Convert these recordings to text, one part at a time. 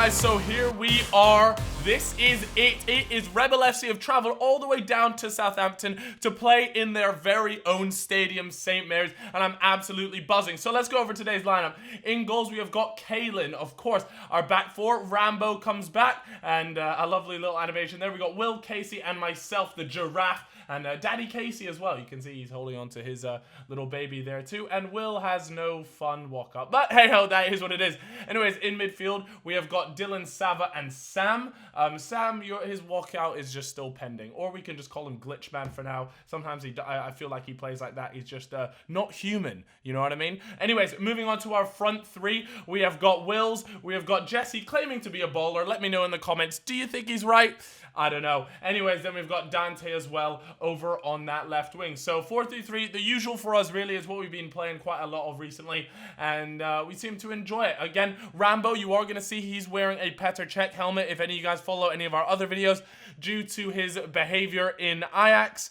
guys, so here we are. This is it. It is Rebel FC have traveled all the way down to Southampton to play in their very own stadium, St. Mary's, and I'm absolutely buzzing. So let's go over today's lineup. In goals, we have got Kaylin, of course. Our back four, Rambo comes back, and a lovely little animation there. We got Will, Casey, and myself, the giraffe. And Daddy Casey as well. You can see he's holding on to his little baby there too. And Will has no fun walk up. But hey ho, that is what it is. Anyways, in midfield, we have got Dylan, Sava, and Sam. Sam, his walkout is just still pending. Or we can just call him Glitchman for now. Sometimes I feel like he plays like that. He's just not human. You know what I mean? Anyways, moving on to our front three. We have got Wills. We have got Jesse claiming to be a bowler. Let me know in the comments. Do you think he's right? I don't know. Anyways, then we've got Dante as well over on that left wing. So 4-3-3, the usual for us really is what we've been playing quite a lot of recently. And we seem to enjoy it. Again, Rambo, you are going to see he's wearing a Petr Cech helmet. If any of you guys follow any of our other videos, due to his behavior in Ajax,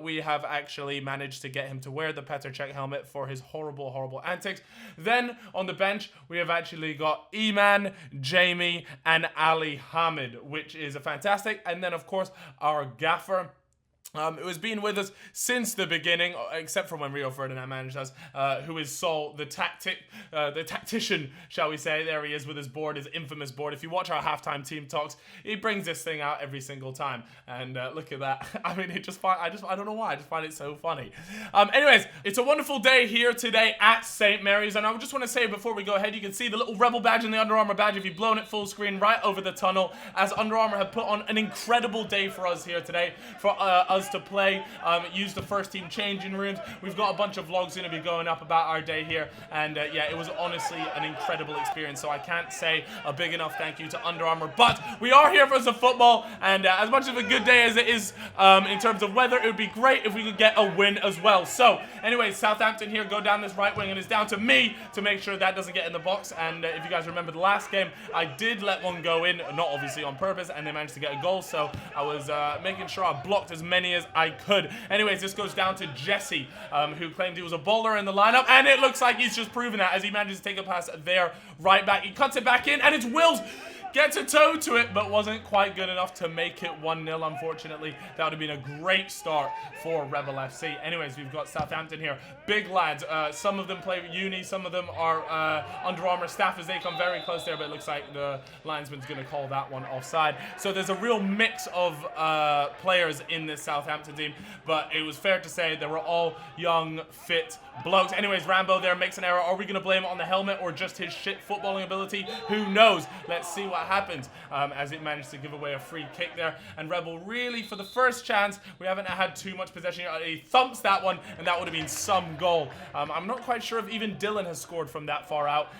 we have actually managed to get him to wear the Petr Cech helmet for his horrible, horrible antics. Then on the bench, we have actually got Iman, Jamie, and Ali Hamid, which is a fantastic. And then, of course, our gaffer, who has been with us since the beginning, except for when Rio Ferdinand managed us, who is Sol, the tactician, shall we say. There he is with his board, his infamous board. If you watch our halftime team talks, he brings this thing out every single time. And look at that. I mean, I don't know why. I just find it so funny. Anyways, it's a wonderful day here today at St. Mary's. And I just want to say before we go ahead, you can see the little Rebel badge and the Under Armour badge if you've blown it full screen right over the tunnel, as Under Armour have put on an incredible day for us here today, for us to play, use the first team changing rooms. We've got a bunch of vlogs going to be going up about our day here, and yeah, it was honestly an incredible experience, so I can't say a big enough thank you to Under Armour. But we are here for some football, and as much of a good day as it is in terms of weather, it would be great if we could get a win as well. So anyways, Southampton here go down this right wing, and it's down to me to make sure that doesn't get in the box. And if you guys remember the last game, I did let one go in, not obviously on purpose, and they managed to get a goal, so I was making sure I blocked as many as I could. Anyways, this goes down to Jesse, who claimed he was a bowler in the lineup, and it looks like he's just proven that as he manages to take a pass there right back. He cuts it back in, and it's Wills. Gets a toe to it, but wasn't quite good enough to make it 1-0, unfortunately. That would have been a great start for Rebel FC. Anyways, we've got Southampton here. Big lads. Some of them play uni. Some of them are Under Armour staff as they come very close there, but it looks like the linesman's going to call that one offside. So there's a real mix of players in this Southampton team, but it was fair to say they were all young, fit blokes. Anyways, Rambo there makes an error. Are we going to blame it on the helmet or just his shit footballing ability? Who knows? Let's see what happens as it managed to give away a free kick there. And Rebel really, for the first chance, we haven't had too much possession here. He thumps that one, and that would have been some goal. I'm not quite sure if even Dylan has scored from that far out,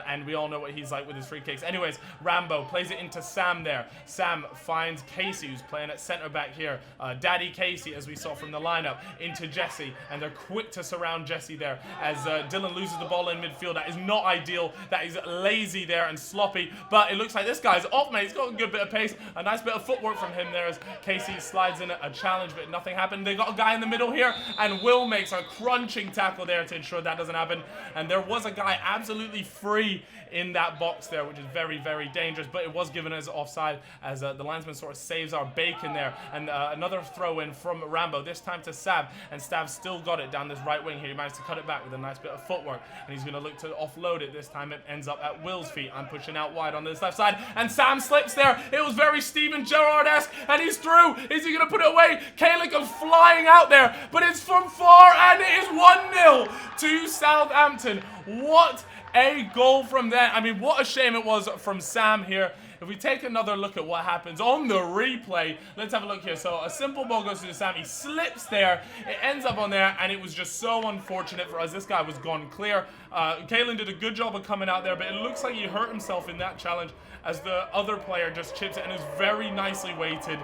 and we all know what he's like with his free kicks. Anyways, Rambo plays it into Sam there. Sam finds Casey, who's playing at centre back here. Daddy Casey, as we saw from the lineup, into Jesse, and they're quick to surround Jesse there as Dylan loses the ball in midfield. That is not ideal. That is lazy there and sloppy, but it looks like this guy's off, mate. He's got a good bit of pace, a nice bit of footwork from him there as Casey slides in a challenge, but nothing happened. They got a guy in the middle here, and Will makes a crunching tackle there to ensure that doesn't happen. And there was a guy absolutely free in that box there, which is very, very dangerous, but it was given as offside as the linesman sort of saves our bacon there. And another throw in from Rambo, this time to Sav, and Stav still got it down this right wing here. He managed to cut it back with a nice bit of footwork, and he's going to look to offload it. This time it ends up at Will's feet. I'm pushing out wide on this left side, and Sam slips there. It was very Steven Gerrard-esque, and he's through. Is he going to put it away? Kaylin comes flying out there, but it's from far, and it is 1-0 to Southampton. What a goal from there. I mean, what a shame it was from Sam here. If we take another look at what happens on the replay, let's have a look here. So a simple ball goes to Sam. He slips there. It ends up on there, and it was just so unfortunate for us. This guy was gone clear. Kaylin did a good job of coming out there, but it looks like he hurt himself in that challenge as the other player just chips it, and is very nicely weighted.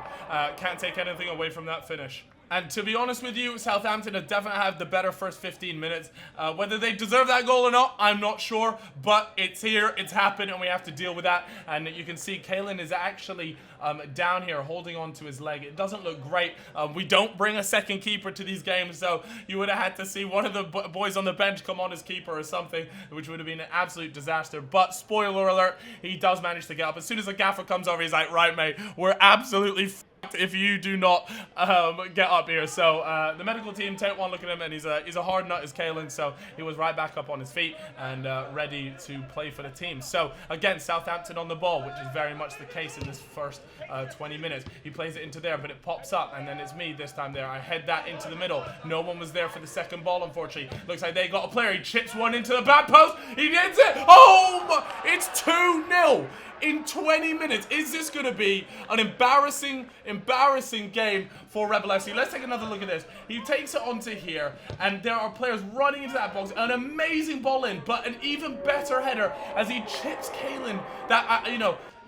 Can't take anything away from that finish. And to be honest with you, Southampton have definitely had the better first 15 minutes. Whether they deserve that goal or not, I'm not sure. But it's here, it's happened, and we have to deal with that. And you can see Kalen is actually down here holding on to his leg. It doesn't look great. We don't bring a second keeper to these games, so you would have had to see one of the boys on the bench come on as keeper or something, which would have been an absolute disaster. But spoiler alert, he does manage to get up. As soon as the gaffer comes over, he's like, right, mate, we're absolutely if you do not get up here. So the medical team take one look at him, and he's a hard nut as Kalen, so he was right back up on his feet and ready to play for the team. So again, Southampton on the ball, which is very much the case in this first 20 minutes. He plays it into there, but it pops up, and then it's me this time there. I head that into the middle. No one was there for the second ball, unfortunately. Looks like they got a player. He chips one into the back post. He gets it. Oh, it's 2-0. In 20 minutes. Is this going to be an embarrassing game for Rebel FC? Let's take another look at this. He takes it onto here, and there are players running into that box. An amazing ball in, but an even better header as he chips Kalen. That,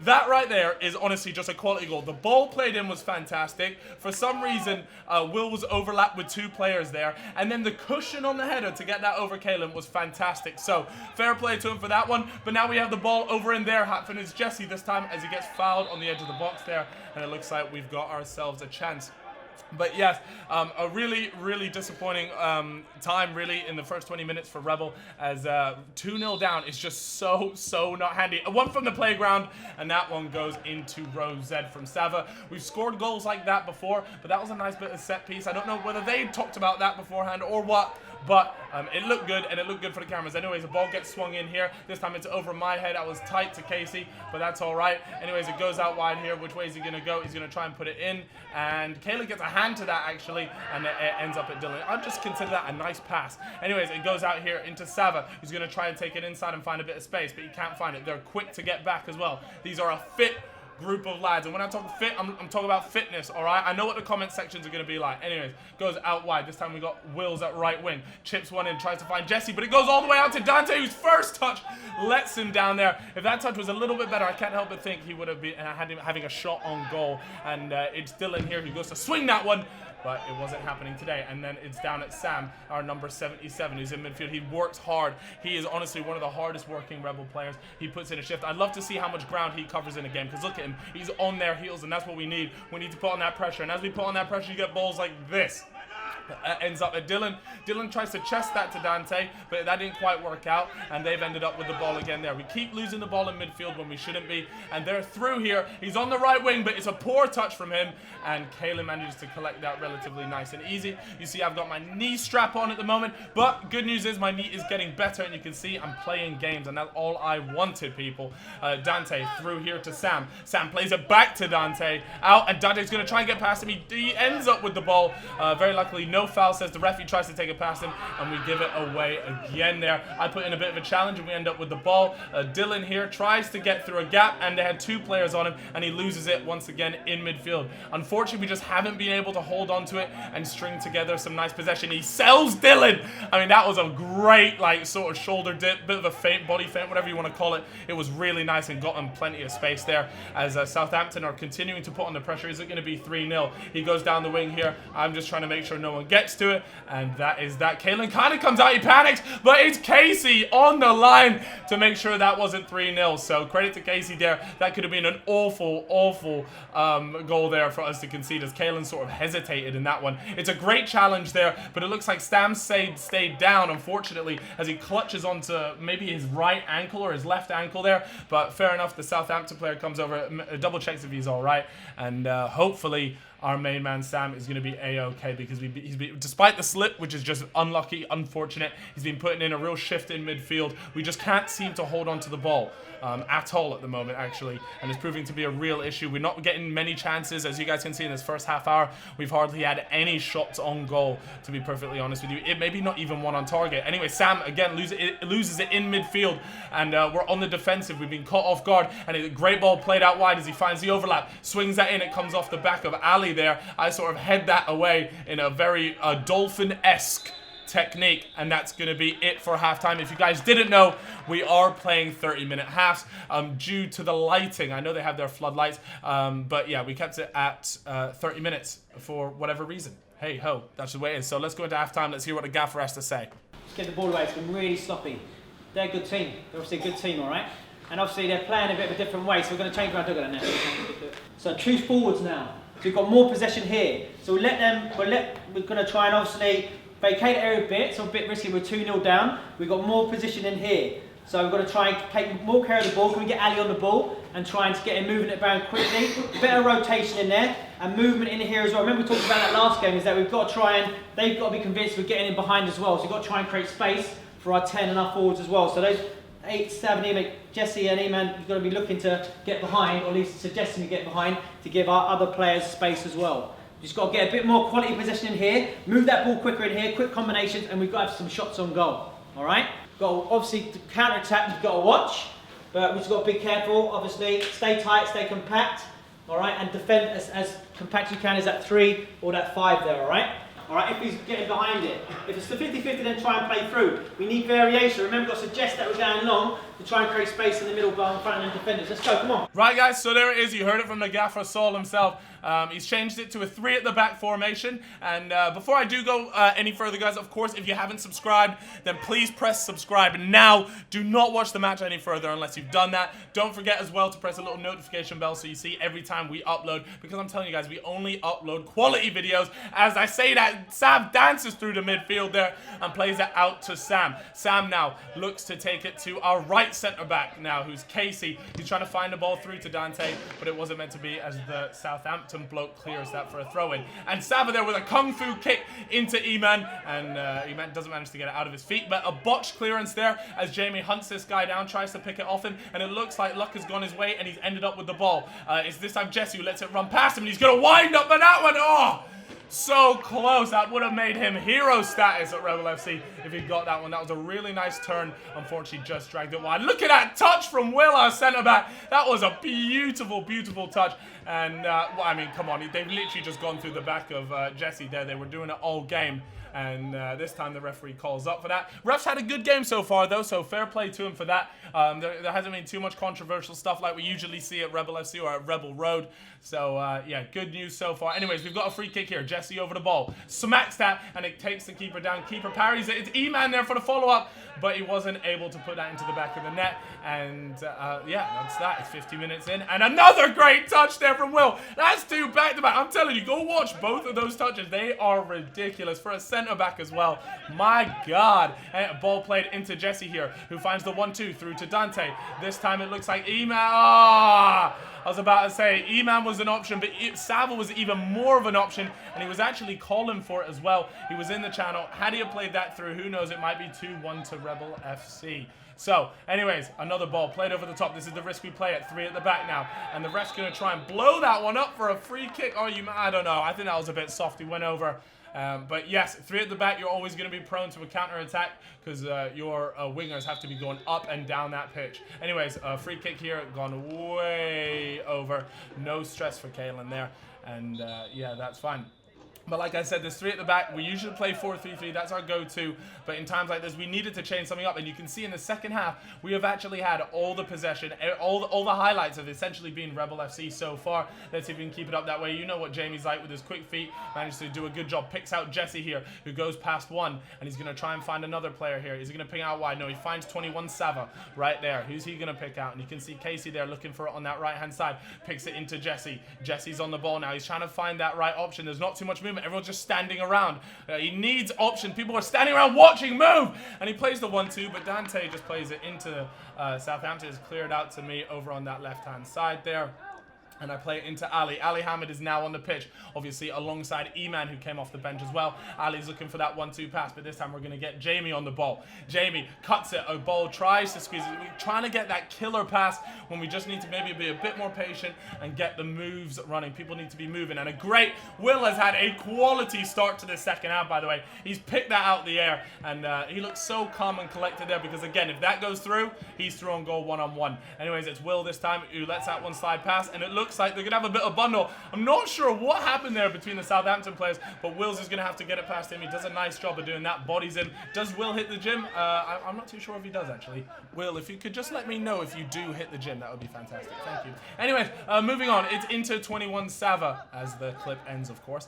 that right there is honestly just a quality goal. The ball played in was fantastic. For some reason, Will was overlapped with two players there. And then the cushion on the header to get that over Kalen was fantastic. So, fair play to him for that one. But now we have the ball over in there. Happened is Jesse this time as he gets fouled on the edge of the box there. And it looks like we've got ourselves a chance. But yes, a really disappointing time really in the first 20 minutes for Rebel, as 2-0 down is just so not handy. One from the playground, and that one goes into row Z from Sava. We've scored goals like that before, but that was a nice bit of set piece. I don't know whether they talked about that beforehand or what, but it looked good, and it looked good for the cameras. Anyways, the ball gets swung in here. This time it's over my head. I was tight to Casey, but that's all right. Anyways, it goes out wide here. Which way is he going to go? He's going to try and put it in, and Kayla gets a hand to that, actually, and it ends up at Dylan. I'd just consider that a nice pass. Anyways, it goes out here into Sava. He's going to try and take it inside and find a bit of space, but he can't find it. They're quick to get back as well. These are a fit group of lads, and when I talk fit, I'm talking about fitness, all right? I know what the comment sections are going to be like. Anyways, goes out wide. This time we got Wills at right wing. Chips one in, tries to find Jesse, but it goes all the way out to Dante, whose first touch lets him down there. If that touch was a little bit better, I can't help but think he would have been had him having a shot on goal. And it's Dylan here who goes to swing that one, but it wasn't happening today. And then it's down at Sam, our number 77, who's in midfield. He works hard. He is honestly one of the hardest working Rebel players. He puts in a shift. I'd love to see how much ground he covers in a game, because look at him. He's on their heels, and that's what we need. We need to put on that pressure. And as we put on that pressure, you get balls like this. Ends up at Dylan. Dylan tries to chest that to Dante, but that didn't quite work out, and they've ended up with the ball again there. We keep losing the ball in midfield when we shouldn't be, and they're through here. He's on the right wing, but it's a poor touch from him, and Kayla manages to collect that relatively nice and easy. You see I've got my knee strap on at the moment, but good news is my knee is getting better, and you can see I'm playing games, and that's all I wanted, people. Dante through here to Sam. Sam plays it back to Dante. Out, and Dante's going to try and get past him. He ends up with the ball. Very luckily, no foul, says the referee, tries to take it past him, and we give it away again there. I put in a bit of a challenge, and we end up with the ball. Dylan here tries to get through a gap, and they had two players on him, and he loses it once again in midfield. Unfortunately, we just haven't been able to hold on to it and string together some nice possession. He sells Dylan. I mean, that was a great, like, sort of shoulder dip, bit of a feint, body feint, whatever you want to call it. It was really nice and got him plenty of space there, as Southampton are continuing to put on the pressure. Is it going to be 3-0? He goes down the wing here. I'm just trying to make sure no one gets to it, and that is that. Kalen kind of comes out, he panics, but it's Casey on the line to make sure that wasn't 3-0. So credit to Casey there. That could have been an awful goal there for us to concede, as Kalen sort of hesitated in that one. It's a great challenge there, but it looks like Stam stayed down, unfortunately, as he clutches onto maybe his right ankle or his left ankle there. But fair enough, the Southampton player comes over, double checks if he's all right, and hopefully our main man Sam is going to be a-okay, because despite the slip, which is just unlucky, unfortunate, he's been putting in a real shift in midfield. We just can't seem to hold on to the ball at all at the moment, actually, and it's proving to be a real issue. We're not getting many chances, as you guys can see in this first half hour. We've hardly had any shots on goal, to be perfectly honest with you. It maybe not even one on target. Anyway, Sam again loses it in midfield, and we're on the defensive. We've been caught off guard, and a great ball played out wide as he finds the overlap, swings that in. It comes off the back of Ali there. I sort of head that away in a very dolphin-esque technique, and that's going to be it for halftime. If you guys didn't know, we are playing 30-minute halves due to the lighting. I know they have their floodlights, but yeah, we kept it at 30 minutes for whatever reason. Hey ho, that's the way it is. So let's go into halftime. Let's hear what the gaffer has to say. Let's get the ball away. It's been really sloppy. They're a good team. They're obviously a good team, all right? And obviously they're playing a bit of a different way, so we're going to change around. So choose forwards now. So we've got more possession here. So we're going to try and obviously vacate the area a bit. It's a bit risky. We're 2-0 down. We've got more position in here. So we've got to try and take more care of the ball. Can we get Ali on the ball and try and get him moving it around quickly? Better rotation in there and movement in here as well. Remember we talked about that last game, is that we've got to try and, they've got to be convinced we're getting in behind as well. So we've got to try and create space for our 10 and our forwards as well. So those 8, 7, Jesse and Eman, you've got to be looking to get behind, or at least suggesting to get behind, to give our other players space as well. Just got to get a bit more quality possession in here, move that ball quicker in here, quick combinations, and we've got to have some shots on goal. All right? Got to, obviously, to counter-attack, you've got to watch, but we've just got to be careful, obviously. Stay tight, stay compact, all right? And defend as compact as you can, is that 3 or that 5 there, all right? All right, if he's getting behind it. If it's the 50-50, then try and play through. We need variation. Remember, we've got to suggest that we're going long to try and create space in the middle bar in front of the defenders. Let's go, come on. Right, guys, so there it is. You heard it from the gaffer, Saul himself. He's changed it to a 3 at the back formation. And before I do go any further, guys, of course, if you haven't subscribed, then please press subscribe now. Do not watch the match any further unless you've done that. Don't forget as well to press a little notification bell so you see every time we upload. Because I'm telling you guys, we only upload quality videos. As I say that, Sam dances through the midfield there and plays it out to Sam. Sam now looks to take it to our right centre-back now, who's Casey. He's trying to find the ball through to Dante, but it wasn't meant to be as the Southampton bloke clears that for a throw-in. And Sava there with a kung fu kick into Eman, and Eman doesn't manage to get it out of his feet, but a botched clearance there as Jamie hunts this guy down, tries to pick it off him, and it looks like luck has gone his way, and he's ended up with the ball. It's this time Jesse who lets it run past him, and he's going to wind up on that one. Oh! So close. That would have made him hero status at Rebel FC if he'd got that one. That was a really nice turn. Unfortunately, just dragged it wide. Look at that touch from Will, our centre-back. That was a beautiful, beautiful touch. And, well, I mean, come on. They've literally just gone through the back of Jesse there. They were doing it all game. And this time the referee calls up for that. Ref's had a good game so far, though, so fair play to him for that. There hasn't been too much controversial stuff like we usually see at Rebel FC or at Rebel Road. So, yeah, good news so far. Anyways, we've got a free kick here. Jesse over the ball. Smacks that, and it takes the keeper down. Keeper parries it. It's E-Man there for the follow-up, but he wasn't able to put that into the back of the net. And, yeah, that's that. It's 50 minutes in. And another great touch there from Will. That's 2 back-to-back. I'm telling you, go watch both of those touches. They are ridiculous for a centre-back as well. My God. And a ball played into Jesse here, who finds the 1-2 through to Dante. This time it looks like E-Man. I was about to say E-Man was an option, but Sava was even more of an option, and he was actually calling for it as well. He was in the channel. Had he played that through, who knows, it might be 2-1 to Rebel FC. So, anyways, another ball played over the top. This is the risk we play at 3 at the back now. And the ref's going to try and blow that one up for a free kick. Oh, I don't know. I think that was a bit soft. He went over. But yes, 3 at the back, you're always going to be prone to a counter-attack because your wingers have to be going up and down that pitch. Anyways, free kick here, gone way over. No stress for Kalen there. And yeah, that's fine. But like I said, there's 3 at the back. We usually play 4-3-3. That's our go-to. But in times like this, we needed to change something up. And you can see in the second half, we have actually had all the possession. All the highlights have essentially been Rebel FC so far. Let's see if we can keep it up that way. You know what Jamie's like with his quick feet. Managed to do a good job. Picks out Jesse here, who goes past 1. And he's going to try and find another player here. Is he going to ping out wide? No, he finds 21 Sava right there. Who's he going to pick out? And you can see Casey there looking for it on that right-hand side. Picks it into Jesse. Jesse's on the ball now. He's trying to find that right option. There's not too much movement. Everyone's just standing around. He needs option. People are standing around watching. Move! And he plays the 1-2, but Dante just plays it into Southampton. It's cleared out to me over on that left-hand side there. And I play it into Ali. Ali Hamid is now on the pitch, obviously alongside Eman, who came off the bench as well. Ali's looking for that 1-2 pass, but this time we're going to get Jamie on the ball. Jamie cuts it. A ball tries to squeeze it. We're trying to get that killer pass when we just need to maybe be a bit more patient and get the moves running. People need to be moving. And a great Will has had a quality start to the second half, by the way. He's picked that out the air, and he looks so calm and collected there because, again, if that goes through, he's through on goal one-on-one. Anyways, it's Will this time who lets that one slide past, and it looks looks like they're going to have a bit of bundle. I'm not sure what happened there between the Southampton players, but Wills is going to have to get it past him. He does a nice job of doing that. Bodies in. Does Will hit the gym? I'm not too sure if he does, actually. Will, if you could just let me know if you do hit the gym, that would be fantastic. Thank you. Anyways, moving on. It's into 21 Sava, as the clip ends, of course.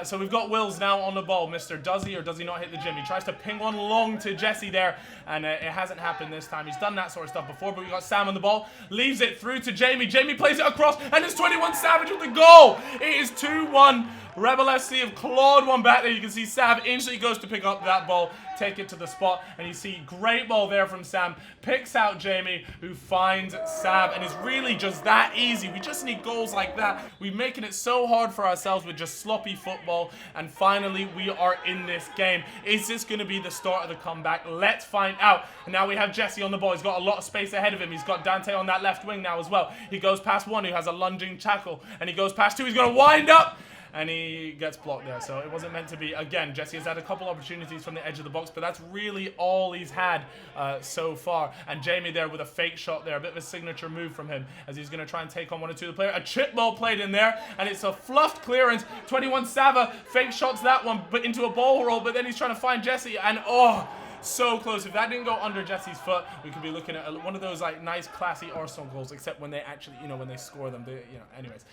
So we've got Wills now on the ball. Mr. Does he or does he not hit the gym? He tries to ping one long to Jesse there, and it hasn't happened this time. He's done that sort of stuff before, but we've got Sam on the ball. Leaves it through to Jamie. Jamie plays it across, and it's 21 Savage with the goal. It is 2-1. Rebel FC have clawed one back there. You can see Sav instantly goes to pick up that ball, take it to the spot, and you see great ball there from Sam. Picks out Jamie, who finds Sav, and it's really just that easy. We just need goals like that. We're making it so hard for ourselves with just sloppy football, and finally we are in this game. Is this going to be the start of the comeback? Let's find out. And now we have Jesse on the ball. He's got a lot of space ahead of him. He's got Dante on that left wing now as well. He goes past one who has a lunging tackle, and he goes past two. He's going to wind up, and he gets blocked there. So it wasn't meant to be. Again, Jesse has had a couple opportunities from the edge of the box, but that's really all he's had so far. And Jamie there with a fake shot there, a bit of a signature move from him as he's going to try and take on one or two of the players. A chip ball played in there, and it's a fluffed clearance. 21 Sava fake shots that one, but into a ball roll, but then he's trying to find Jesse, and oh, so close. If that didn't go under Jesse's foot, we could be looking at one of those like nice classy Arsenal goals, except when they actually, when they score them, anyways,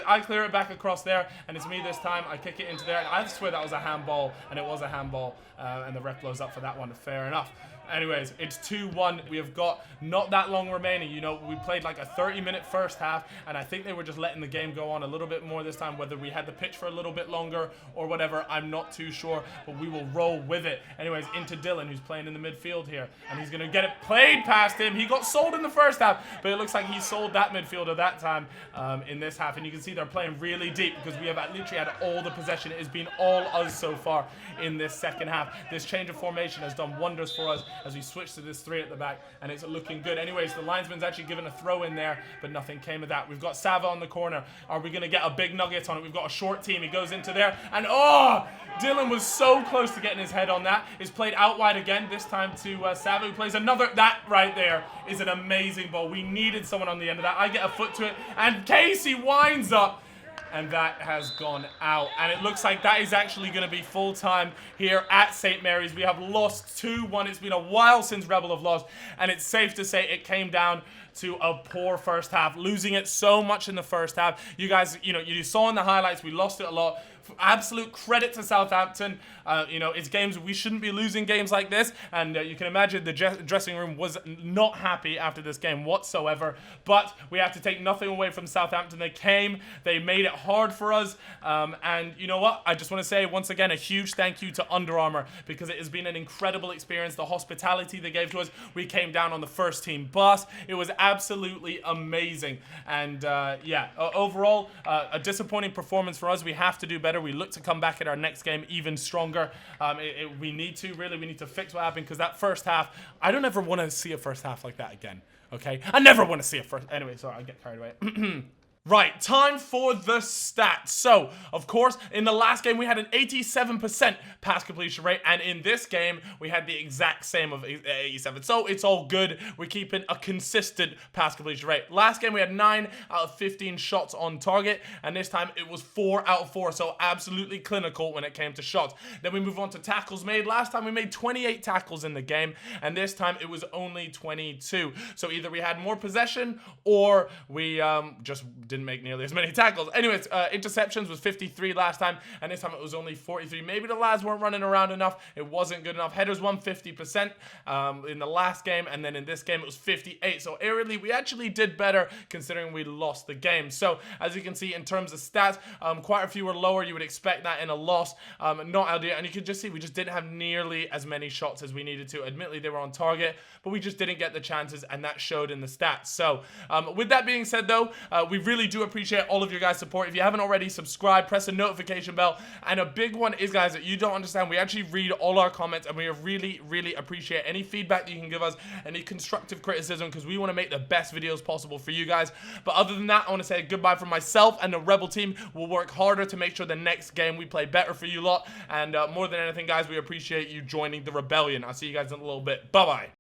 I clear it back across there, and it's me this time. I kick it into there, and I swear that was a handball, and it was a handball, and the ref blows up for that one. Fair enough. Anyways, it's 2-1. We have got not that long remaining. We played like a 30-minute first half, and I think they were just letting the game go on a little bit more this time. Whether we had the pitch for a little bit longer or whatever, I'm not too sure, but we will roll with it. Anyways, into Dylan, who's playing in the midfield here, and he's going to get it played past him. He got sold in the first half, but it looks like he sold that midfielder that time in this half, and you can see they're playing really deep because we have literally had all the possession. It has been all us so far in this second half. This change of formation has done wonders for us as we switch to this 3 at the back, and it's looking good. Anyways, the linesman's actually given a throw in there, but nothing came of that. We've got Sava on the corner. Are we going to get a big nugget on it? We've got a short team. He goes into there, and oh, Dylan was so close to getting his head on that. It's played out wide again, this time to Sava, who plays another. That right there is an amazing ball. We needed someone on the end of that. I get a foot to it, and Casey winds up, and that has gone out. And it looks like that is actually going to be full-time here at St. Mary's. We have lost 2-1. It's been a while since Rebel have lost, and it's safe to say it came down to a poor first half, losing it so much in the first half. You guys, you saw in the highlights, we lost it a lot. Absolute credit to Southampton. It's games, we shouldn't be losing games like this, and you can imagine the dressing room was not happy after this game whatsoever, but we have to take nothing away from Southampton. They came, they made it hard for us, and you know what, I just want to say once again a huge thank you to Under Armour, because it has been an incredible experience. The hospitality they gave to us, we came down on the first team bus. It was absolutely amazing, and overall a disappointing performance for us. We have to do better. We look to come back at our next game even stronger. We need to fix what happened, because that first half, I don't ever want to see a first half like that again. Okay, I never want to see a first. Anyway, sorry, I get carried away. Right, time for the stats. So, of course, in the last game, we had an 87% pass completion rate, and in this game, we had the exact same of 87. So, it's all good. We're keeping a consistent pass completion rate. Last game, we had 9 out of 15 shots on target, and this time, it was 4 out of 4, so absolutely clinical when it came to shots. Then we move on to tackles made. Last time, we made 28 tackles in the game, and this time, it was only 22. So, either we had more possession, or we just didn't make nearly as many tackles. Anyways, interceptions was 53 last time, and this time it was only 43. Maybe the lads weren't running around enough. It wasn't good enough. Headers won 50% in the last game, and then in this game it was 58. So aerially, we actually did better considering we lost the game. So as you can see, in terms of stats, quite a few were lower. You would expect that in a loss, not ideal. And you can just see we just didn't have nearly as many shots as we needed to. Admittedly, they were on target, but we just didn't get the chances, and that showed in the stats. So with that being said, though, we really do appreciate all of your guys' support. If you haven't already, subscribe, press the notification bell. And a big one is, guys, that you don't understand, we actually read all our comments, and we really, really appreciate any feedback that you can give us, any constructive criticism, because we want to make the best videos possible for you guys. But other than that, I want to say goodbye from myself and the Rebel team. We'll work harder to make sure the next game we play better for you lot. And more than anything, guys, we appreciate you joining the rebellion. I'll see you guys in a little bit. Bye-bye.